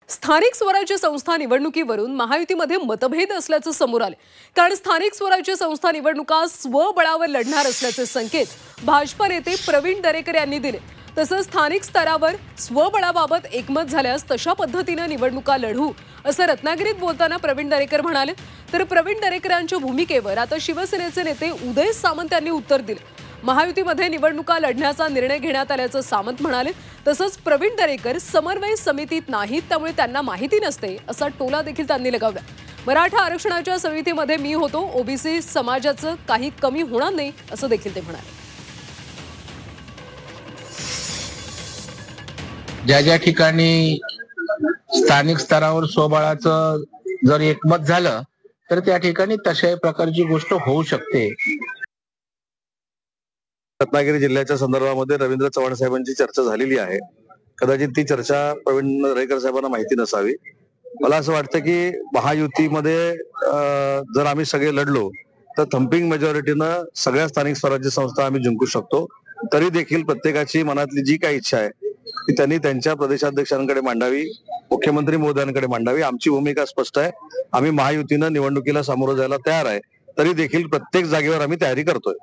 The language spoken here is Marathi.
स्थानिक स्वराज्य संस्था निवडणुकीवरून महायुतीमध्ये मतभेद असल्याचं समोर आले। कारण स्थानिक स्वराज्य संस्था निवडणुका स्वबळावर लढणार असल्याचे संकेत भाजपा नेते प्रवीण दरेकर यांनी दिले। तसंच स्थानिक स्तरावर स्वबळाबाबत एकमत झाल्यास तशा पद्धतीने निवडणुका लढू असं रत्नागिरीत बोलताना प्रवीण दरेकर म्हणाले। तर प्रवीण दरेकरांच्या भूमिकेवर आता शिवसेनेचे नेते उदय सामंत यांनी उत्तर दिले। महायुतीमध्ये निवडणुका लढण्याचा निर्णय घेण्यात आल्याचं सामंत म्हणाले। तसंच प्रवीण दरेकर समन्वय समितीत नाहीत, त्यामुळे त्यांना माहिती नसते असा टोला देखील त्यांनी लगावला। मराठा आरक्षणाच्या समितीमध्ये मी होतो, ओबीसी समाजाचं काही कमी होणार नाही असं देखील ते म्हणाले। ज्या ज्या ठिकाणी स्थानिक स्तरावर स्वबळाचं जर एकमत झालं तर त्या ठिकाणी तशाही प्रकारची गोष्ट होऊ शकते। रत्नागिरी जिल्ह्याच्या संदर्भामध्ये रवींद्र चव्हाण साहेबांची चर्चा झालेली आहे। कदाचित ती चर्चा प्रवीण दरेकर साहेबांना माहिती नसावी। मला असं वाटतं की महायुतीमध्ये जर आम्ही सगळे लढलो तर थम्पिंग मेजॉरिटीनं सगळ्या स्थानिक स्वराज्य संस्था आम्ही जिंकू शकतो। तरी देखील प्रत्येकाची मनातली जी काही इच्छा आहे ती त्यांनी त्यांच्या प्रदेशाध्यक्षांकडे मांडावी, मुख्यमंत्री महोदयांकडे मांडावी। आमची भूमिका स्पष्ट आहे, आम्ही महायुतीनं निवडणुकीला सामोरं जायला तयार आहे। तरी देखील प्रत्येक जागेवर आम्ही तयारी करतोय।